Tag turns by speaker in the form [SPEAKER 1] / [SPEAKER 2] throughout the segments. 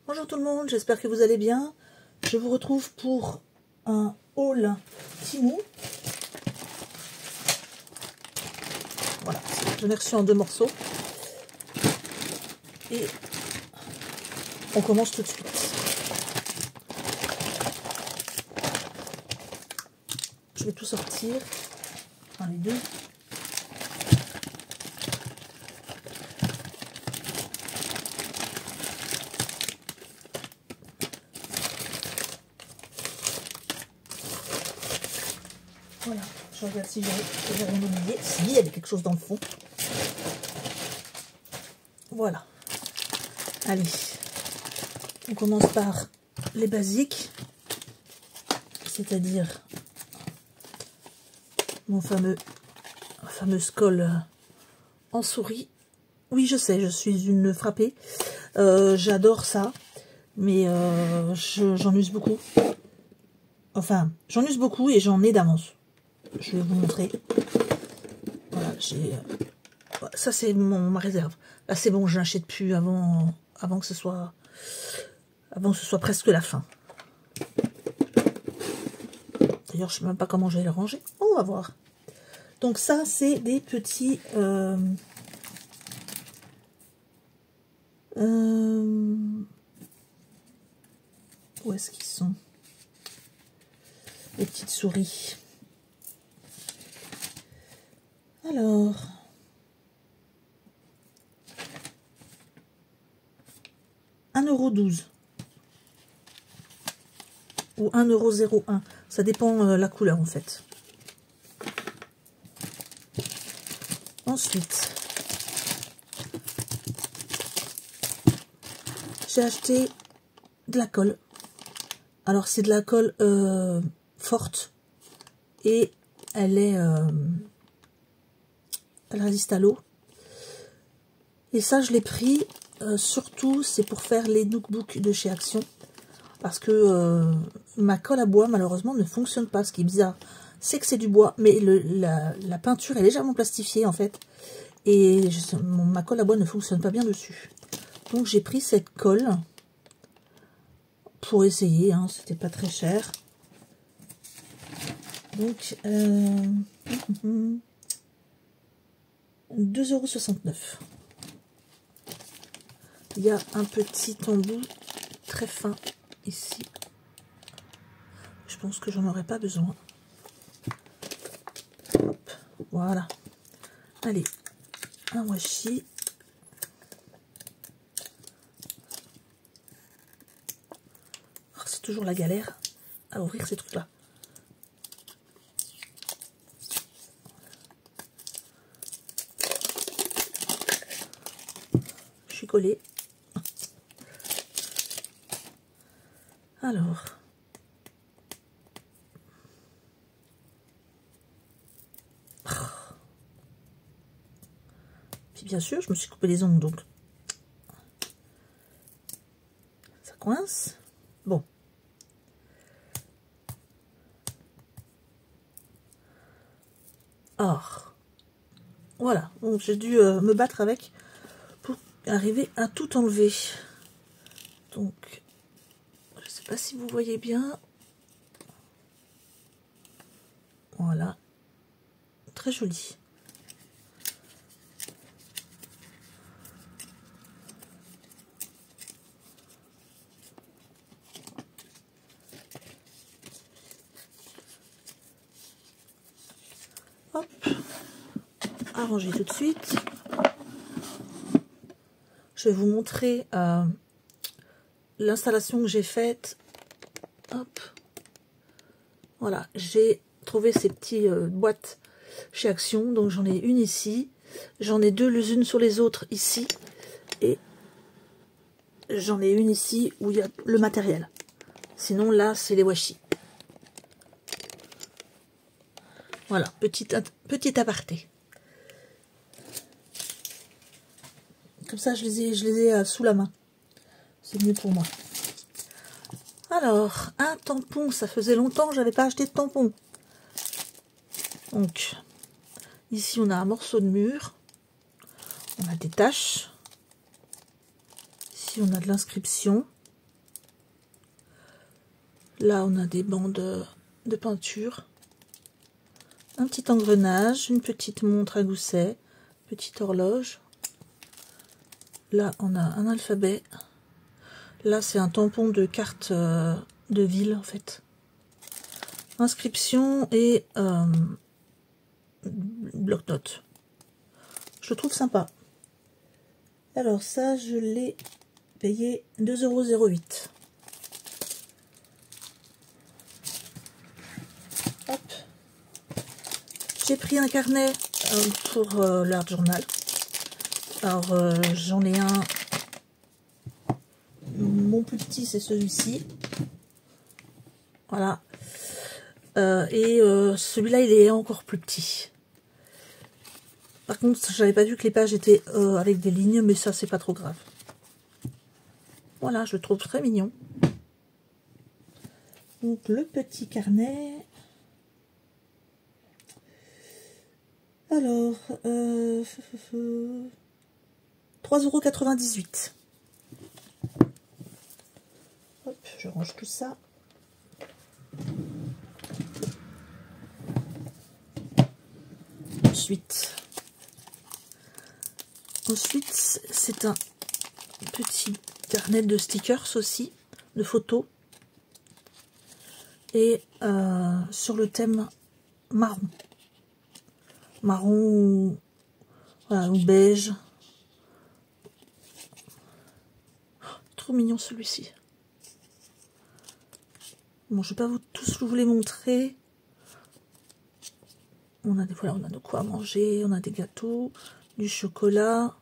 [SPEAKER 1] Bonjour tout le monde, j'espère que vous allez bien. Je vous retrouve pour un haul Temu. Voilà, j'en ai reçu en 2 morceaux. Et on commence tout de suite. Je vais tout sortir. Enfin, les deux. Voilà, je regarde si j'ai rien oublié. Si, il y avait quelque chose dans le fond. Voilà. Allez, on commence par les basiques, c'est-à-dire mon fameuse colle en souris. Oui, je sais, je suis une frappée. J'adore ça, mais j'en use beaucoup. Enfin, j'en use beaucoup et j'en ai d'avance. Je vais vous montrer. Voilà, ça c'est ma réserve. Là c'est bon, je n'achète plus avant que ce soit presque la fin. D'ailleurs, je ne sais même pas comment je vais le ranger. On va voir. Donc ça, c'est des petits où est-ce qu'ils sont? Les petites souris. Alors, €1,12 ou 1,01 €. Ça dépend la couleur en fait. Ensuite, j'ai acheté de la colle. Alors c'est de la colle forte et elle résiste à l'eau. Et ça je l'ai pris surtout c'est pour faire les notebooks de chez Action. Parce que ma colle à bois malheureusement ne fonctionne pas. Ce qui est bizarre, c'est que c'est du bois, mais la peinture est légèrement plastifiée en fait. Et ma colle à bois ne fonctionne pas bien dessus. Donc j'ai pris cette colle pour essayer, hein, c'était pas très cher. Donc 2,69 €. Il y a un petit embout très fin ici. Je pense que j'en aurais pas besoin. Hop, voilà. Allez, un washi. Oh, c'est toujours la galère à ouvrir ces trucs-là. Je suis collée. Alors. Puis bien sûr, je me suis coupé les ongles, donc ça coince. Bon. Or, voilà. Donc j'ai dû me battre avec pour arriver à tout enlever. Donc, je sais pas si vous voyez bien. Voilà. Très joli. Hop. À ranger tout de suite. Je vais vous montrer l'installation que j'ai faite. Hop. Voilà, j'ai trouvé ces petites boîtes chez Action. Donc j'en ai une ici. J'en ai deux les unes sur les autres ici. Et j'en ai une ici où il y a le matériel. Sinon là, c'est les washi. Voilà, petit aparté. Comme ça, je les ai sous la main. C'est mieux pour moi. Alors, un tampon. Ça faisait longtemps que j'avais pas acheté de tampon. Donc, ici, on a un morceau de mur. On a des taches. Ici, on a de l'inscription. Là, on a des bandes de peinture. Un petit engrenage, une petite montre à gousset, petite horloge. Là, on a un alphabet. Là, c'est un tampon de carte de ville, en fait. Inscription et bloc-notes. Je le trouve sympa. Alors ça, je l'ai payé 2,08 €. Hop. J'ai pris un carnet pour l'art journal. Alors j'en ai un. Mon plus petit, c'est celui-ci. Voilà. Et celui-là, il est encore plus petit. Par contre, j'avais pas vu que les pages étaient avec des lignes, mais ça, c'est pas trop grave. Voilà, je le trouve très mignon. Donc, le petit carnet. Alors, 3,98 €. Hop, je range tout ça. Ensuite, c'est un petit carnet de stickers aussi, de photos. Et sur le thème marron. Marron ou, voilà, ou beige. Oh, trop mignon celui-ci. Bon, je ne vais pas tous vous les montrer. On a voilà, on a de quoi manger, on a des gâteaux, du chocolat.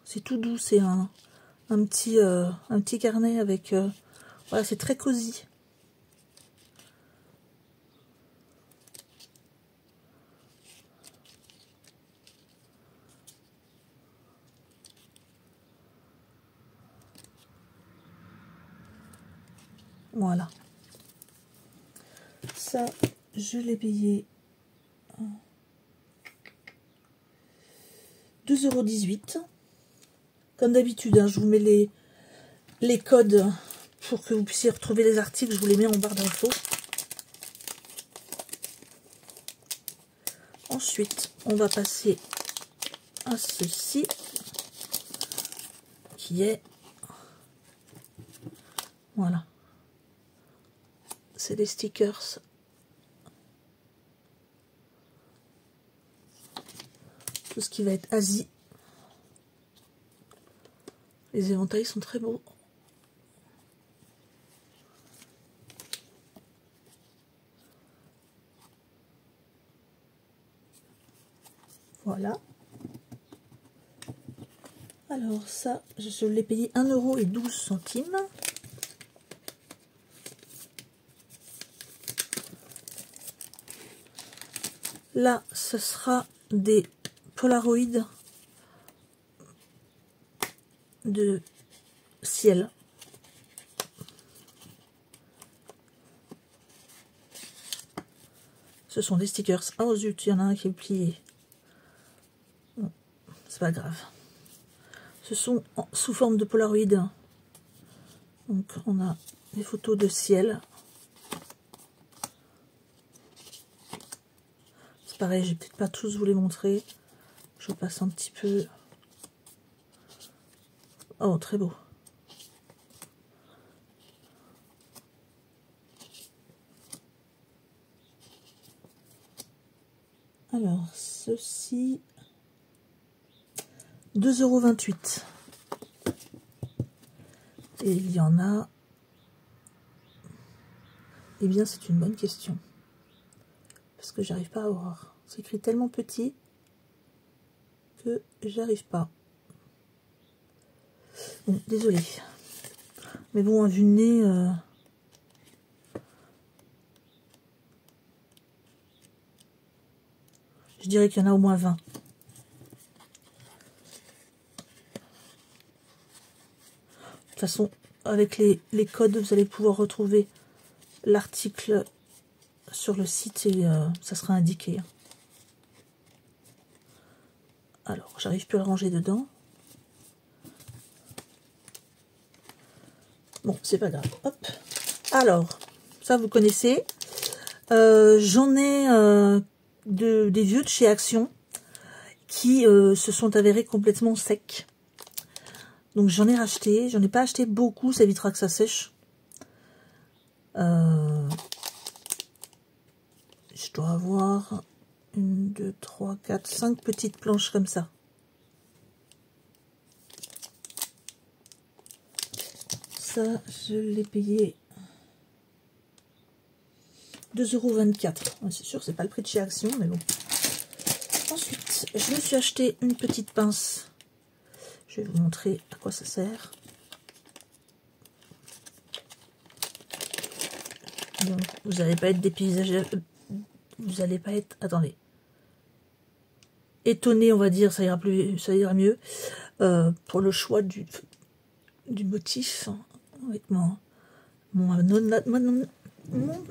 [SPEAKER 1] C'est tout doux, c'est un petit carnet avec... voilà, c'est très cosy. Voilà. Ça, je l'ai payé 2,18 €. Comme d'habitude, hein, je vous mets les codes pour que vous puissiez retrouver les articles. Je vous les mets en barre d'infos. Ensuite, on va passer à ceci, qui est... Voilà. C'est des stickers. Tout ce qui va être Asie. Les éventails sont très beaux. Voilà. Alors ça, je l'ai payé 1,12 €. Là, ce sera des Polaroids de ciel. Ce sont des stickers. Oh zut, il y en a un qui est plié. Bon, c'est pas grave. Ce sont sous forme de Polaroid. Donc on a des photos de ciel. C'est pareil, je vais peut-être pas tous vous les montrer. Je passe un petit peu. Oh, très beau. Alors, ceci, 2,28 €. Et il y en a... Eh bien, c'est une bonne question. Parce que j'arrive pas à voir. C'est écrit tellement petit que j'arrive pas. Bon, désolé. Mais bon, à vue de nez... je dirais qu'il y en a au moins 20. De toute façon, avec les codes, vous allez pouvoir retrouver l'article sur le site et ça sera indiqué. Alors, j'arrive plus à le ranger dedans. Bon, c'est pas grave. Hop. Alors, ça vous connaissez. J'en ai des vieux de chez Action qui se sont avérés complètement secs. Donc j'en ai racheté. J'en ai pas acheté beaucoup, ça évitera que ça sèche. Je dois avoir 1, 2, 3, 4, 5 petites planches comme ça. Ça, je l'ai payé 2,24 €. C'est sûr, c'est pas le prix de chez Action, mais bon. Ensuite, je me suis acheté une petite pince. Je vais vous montrer à quoi ça sert. Donc, vous n'allez pas être dépaysagé. Vous n'allez pas être. Attendez. Étonné, on va dire, ça ira mieux. Pour le choix du motif, avec mon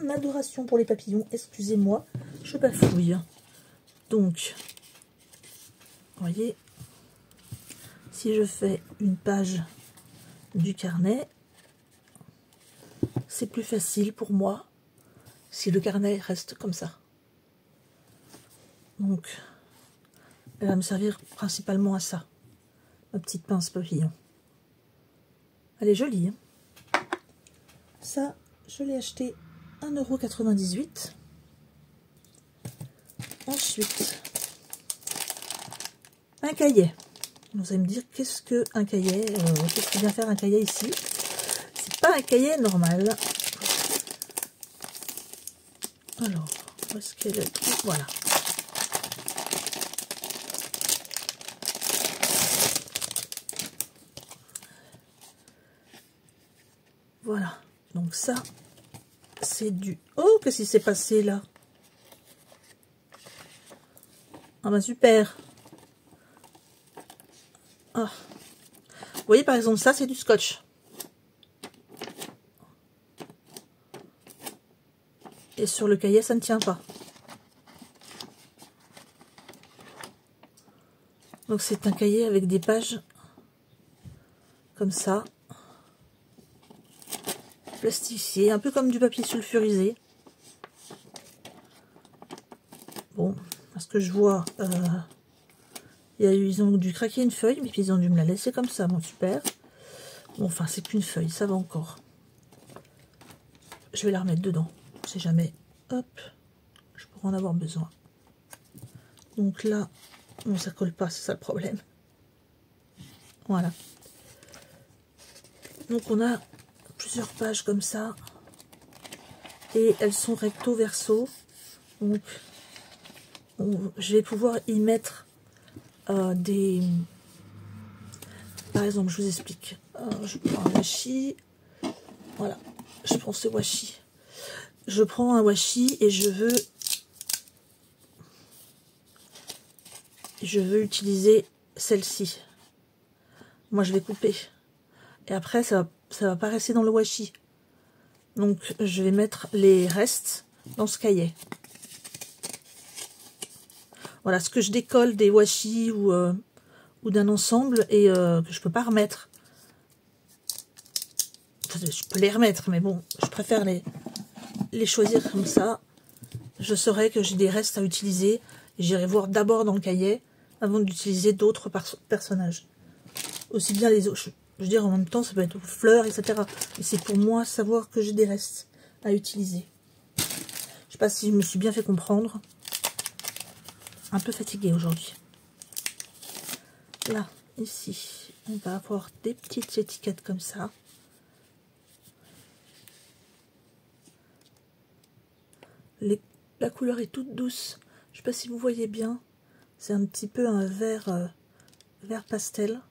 [SPEAKER 1] adoration pour les papillons. Excusez-moi, je bafouille. Donc, vous voyez, si je fais une page du carnet, c'est plus facile pour moi si le carnet reste comme ça. Donc, elle va me servir principalement à ça, ma petite pince papillon. Elle est jolie, hein. Ça, je l'ai acheté 1,98 €. Ensuite, un cahier. Vous allez me dire, qu'est-ce qu'un cahier? Qu'est-ce qu'il vient faire un cahier ici? C'est pas un cahier normal. Alors, où est-ce qu'elle est? Voilà. Voilà. Donc ça, c'est du... Oh, qu'est-ce qui s'est passé là? Ah bah super. Ah. Vous voyez par exemple ça, c'est du scotch. Et sur le cahier, ça ne tient pas. Donc c'est un cahier avec des pages comme ça, plastifié, un peu comme du papier sulfurisé. Bon, parce que je vois, ils ont dû craquer une feuille, mais puis ils ont dû me la laisser comme ça. Bon, super. Bon, enfin, c'est qu'une feuille, ça va encore. Je vais la remettre dedans, on sait jamais. Hop, je pourrais en avoir besoin. Donc là, bon, ça colle pas, c'est ça le problème. Voilà. Donc on a plusieurs pages comme ça. Et elles sont recto verso. Donc je vais pouvoir y mettre des... Par exemple, je vous explique. Je prends un washi. Voilà. Je prends ce washi. Je prends un washi et je veux utiliser celle-ci. Moi, je vais couper. Et après, ça va pas rester dans le washi. Donc, je vais mettre les restes dans ce cahier. Voilà, ce que je décolle des washi ou d'un ensemble et que je peux pas remettre. Enfin, je peux les remettre, mais bon, je préfère les choisir comme ça. Je saurai que j'ai des restes à utiliser. J'irai voir d'abord dans le cahier avant d'utiliser d'autres personnages. Aussi bien les autres. Je veux dire, en même temps, ça peut être aux fleurs, etc. Mais c'est pour moi savoir que j'ai des restes à utiliser. Je sais pas si je me suis bien fait comprendre. Un peu fatiguée aujourd'hui. Là, ici, on va avoir des petites étiquettes comme ça. La couleur est toute douce. Je sais pas si vous voyez bien. C'est un petit peu un vert, vert pastel.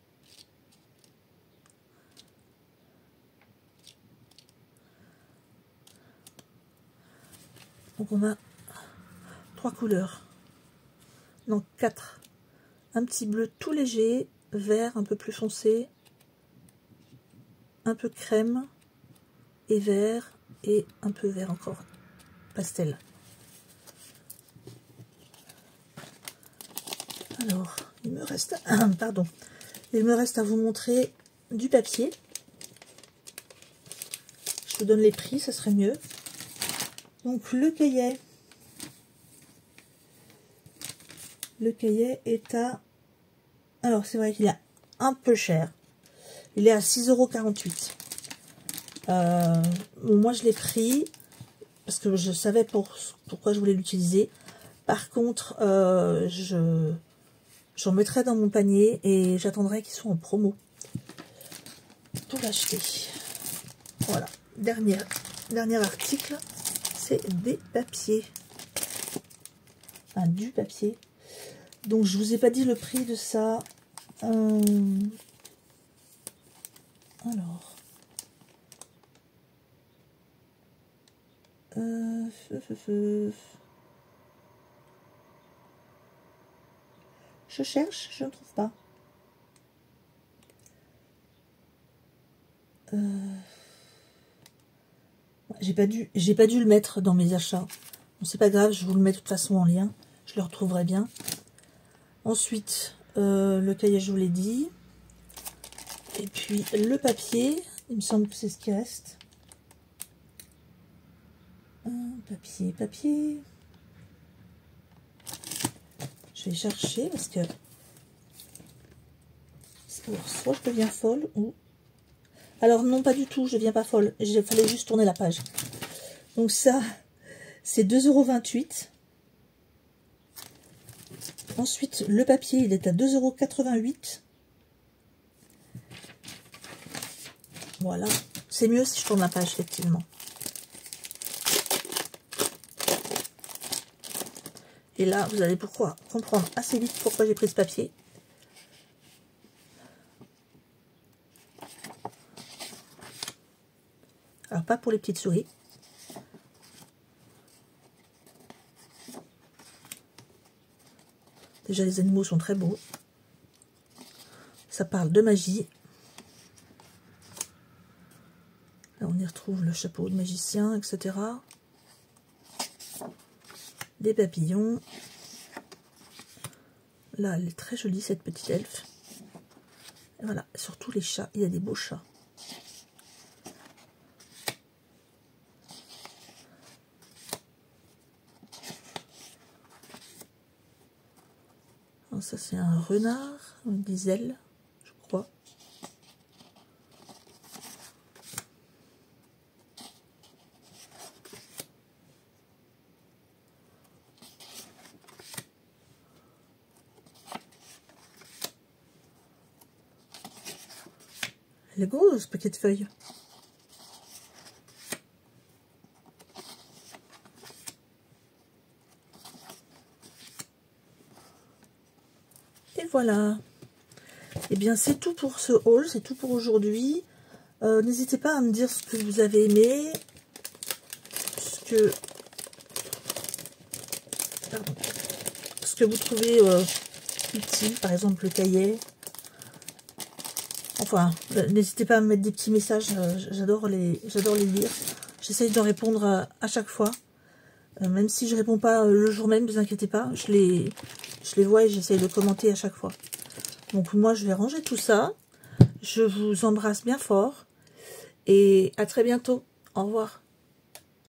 [SPEAKER 1] Donc on a 3 couleurs. Non, 4. Un petit bleu tout léger, vert un peu plus foncé, un peu crème et vert, et un peu vert encore, pastel. Alors, il me reste, pardon, il me reste à vous montrer du papier. je vous donne les prix, ça serait mieux. Donc le cahier. Le cahier est à... Alors c'est vrai qu'il est un peu cher. Il est à 6,48 €. Moi je l'ai pris parce que je savais pourquoi je voulais l'utiliser. Par contre, j'en mettrai dans mon panier et j'attendrai qu'ils soient en promo pour l'acheter. Voilà, dernier article, c'est des papiers. Enfin, du papier. Donc je vous ai pas dit le prix de ça. Alors. Je cherche, je ne trouve pas. J'ai pas dû le mettre dans mes achats. Bon, c'est pas grave, je vous le mets de toute façon en lien. Je le retrouverai bien. Ensuite, le cahier, je vous l'ai dit. Et puis le papier, il me semble que c'est ce qui reste. Papier. Je vais chercher parce que soit je deviens folle ou... Alors non, pas du tout, je deviens pas folle. Il fallait juste tourner la page. Donc ça, c'est 2,28 €. Ensuite, le papier, il est à 2,88 €. Voilà. C'est mieux si je tourne la page, effectivement. Et là, vous allez comprendre assez vite pourquoi j'ai pris ce papier. Alors, pas pour les petites souris. Déjà, les animaux sont très beaux. Ça parle de magie. Là, on y retrouve le chapeau de magicien, etc. Des papillons. Là, elle est très jolie, cette petite elfe. Et voilà, surtout les chats. Il y a des beaux chats. Alors, ça, c'est un renard, des ailes, je crois. Elle est grosse, ce paquet de feuilles. Et voilà. Et bien, c'est tout pour ce haul, c'est tout pour aujourd'hui. N'hésitez pas à me dire ce que vous avez aimé, ce que vous trouvez utile, par exemple le cahier. Enfin, n'hésitez pas à me mettre des petits messages, j'adore les lire. J'essaye de répondre à chaque fois. Même si je réponds pas le jour même, ne vous inquiétez pas, je les vois et j'essaye de commenter à chaque fois. Donc moi, je vais ranger tout ça. Je vous embrasse bien fort et à très bientôt. Au revoir.